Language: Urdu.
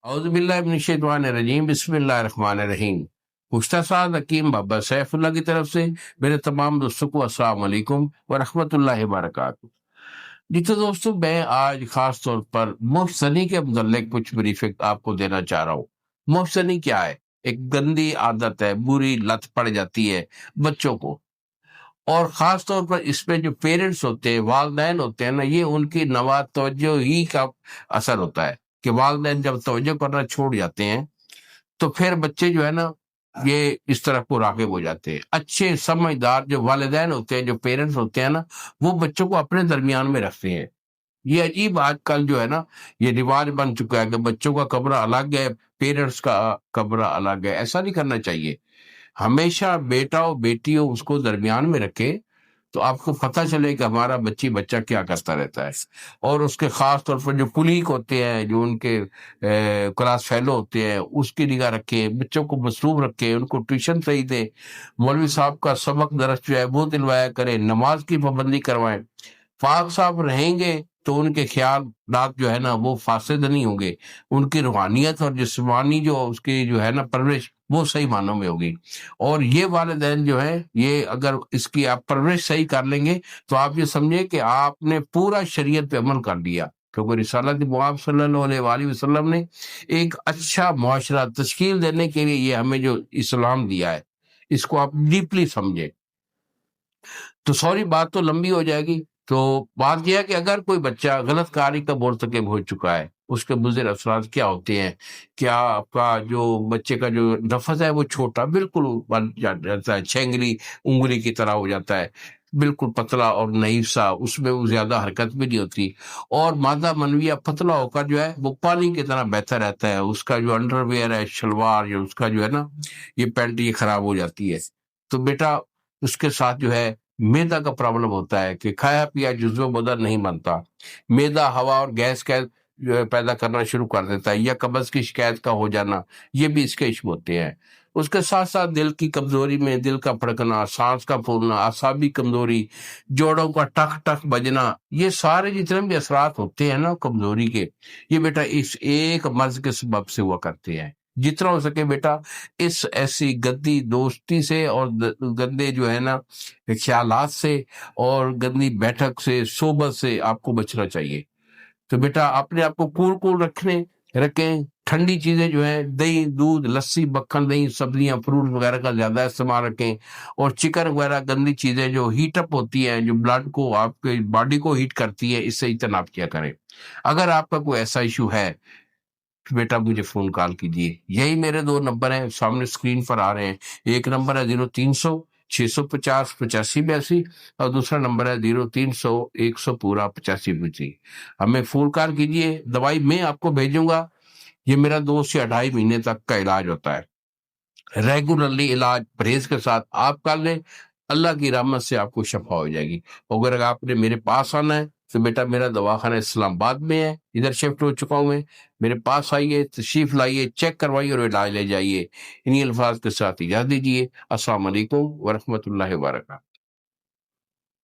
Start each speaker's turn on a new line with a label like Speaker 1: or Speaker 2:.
Speaker 1: اعوذ باللہ من الشیطان الرجیم، بسم اللہ الرحمن الرحیم۔ مختصر حکیم بابا سیف اللہ کی طرف سے میرے تمام دوستوں کو السلام علیکم ورحمۃ اللہ وبرکاتہ۔ جی تو دوستوں، میں آج خاص طور پر محسنی کے متعلق کچھ بریفنگ آپ کو دینا چاہ رہا ہوں۔ محسنی کیا ہے؟ ایک گندی عادت ہے، بری لت پڑ جاتی ہے بچوں کو، اور خاص طور پر اس پہ جو پیرنٹس ہوتے ہیں، والدین ہوتے ہیں نا، یہ ان کی نوا توجہ ہی کا اثر ہوتا ہے کہ والدین جب توجہ کرنا چھوڑ جاتے ہیں تو پھر بچے جو ہے نا یہ اس طرح کو راغب ہو جاتے ہیں۔ اچھے سمجھدار جو والدین ہوتے ہیں، جو پیرنٹس ہوتے ہیں نا، وہ بچوں کو اپنے درمیان میں رکھتے ہیں۔ یہ عجیب آج کل جو ہے نا یہ رواج بن چکا ہے کہ بچوں کا کمرہ الگ ہے، پیرنٹس کا کمرہ الگ ہے۔ ایسا نہیں کرنا چاہیے۔ ہمیشہ بیٹا ہو بیٹی ہو اس کو درمیان میں رکھے تو آپ کو پتہ چلے کہ ہمارا بچہ کیا کرتا رہتا ہے۔ اور اس کے خاص طور پر جو کلیگ ہوتے ہیں، جو ان کے کلاس فیلو ہوتے ہیں، اس کی نگاہ رکھیں، بچوں کو مصروف رکھیں، ان کو ٹیوشن صحیح دیں، مولوی صاحب کا سبق درس جو ہے وہ دلوایا کریں، نماز کی پابندی کروائیں۔ پاک صاحب رہیں گے تو ان کے خیالات جو ہے نا وہ فاسد نہیں ہوں گے، ان کی روحانیت اور جسمانی جو اس کی جو ہے نا پرورش وہ صحیح معنوں میں ہوگی۔ اور یہ والدین جو ہے یہ اگر اس کی آپ پرورش صحیح کر لیں گے تو آپ یہ سمجھیں کہ آپ نے پورا شریعت پہ عمل کر لیا، کیونکہ رسالت مآب صلی اللہ علیہ وآلہ وسلم نے ایک اچھا معاشرہ تشکیل دینے کے لیے یہ ہمیں جو اسلام دیا ہے اس کو آپ ڈیپلی سمجھیں۔ تو سوری بات تو لمبی ہو جائے گی۔ تو بات یہ ہے کہ اگر کوئی بچہ غلط کاری کا مرتکب ہو چکا ہے، اس کے مضر اثرات کیا ہوتے ہیں؟ کیا آپ کا جو بچے کا جو نفس ہے وہ چھوٹا بالکل بن جاتا ہے، چھینگلی انگلی کی طرح ہو جاتا ہے، بالکل پتلا اور نحیف سا، اس میں وہ زیادہ حرکت بھی نہیں ہوتی، اور مادہ منویہ پتلا ہو کر جو ہے وہ پانی کی طرح بہتا رہتا ہے۔ اس کا جو انڈر ویئر ہے، شلوار، جو اس کا جو ہے نا یہ پینٹ یہ خراب ہو جاتی ہے۔ تو بیٹا اس کے ساتھ جو ہے میدا کا پرابلم ہوتا ہے کہ کھایا پیا جزو بدن نہیں بنتا، میدا ہوا اور گیس کا جو ہے پیدا کرنا شروع کر دیتا ہے، یا قبض کی شکایت کا ہو جانا، یہ بھی اس کے ایشو ہوتے ہیں۔ اس کے ساتھ ساتھ دل کی کمزوری میں دل کا پھڑکنا، سانس کا پھولنا، اعصابی کمزوری، جوڑوں کا ٹک ٹک بجنا، یہ سارے جتنے بھی اثرات ہوتے ہیں نا کمزوری کے، یہ بیٹا اس ایک مرض کے سبب سے ہوا کرتے ہیں۔ جتنا ہو سکے بیٹا اس ایسی گندی دوستی سے اور گندے جو ہے نا خیالات سے اور گندی بیٹھک سے، صحبت سے آپ کو بچنا چاہیے۔ تو بیٹا اپنے آپ کو کول رکھیں، ٹھنڈی چیزیں جو ہیں دہی، دودھ، لسی، مکھن، دہی، سبزیاں، فروٹ وغیرہ کا زیادہ استعمال رکھیں، اور چکن وغیرہ گندی چیزیں جو ہیٹ اپ ہوتی ہیں، جو بلڈ کو آپ کے باڈی کو ہیٹ کرتی ہے، اس سے اجتناب کیا کریں۔ اگر آپ کا کوئی ایسا ایشو ہے بیٹا مجھے فون کال کیجیے۔ یہی میرے 2 نمبر ہیں، سامنے اسکرین پر آ رہے ہیں۔ ایک نمبر ہے 0300-650-8582 اور دوسرا نمبر ہے 0300-100-8582۔ ہمیں فون کال کیجیے۔ دوائی میں آپ کو بھیجوں گا، یہ میرا 2 سے 2.5 مہینے تک کا علاج ہوتا ہے۔ ریگولرلی علاج پرہیز کے ساتھ آپ کر لیں، اللہ کی رحمت سے آپ کو شفا ہو جائے گی۔ اگر آپ نے میرے پاس آنا ہے تو بیٹا میرا دواخانہ اسلام آباد میں ہے، ادھر شفٹ ہو چکا ہوں میں، میرے پاس آئیے، تشریف لائیے، چیک کروائیے اور علاج لے جائیے۔ انہی الفاظ کے ساتھ اجازت دیجیے۔ السلام علیکم ورحمۃ اللہ وبرکاتہ۔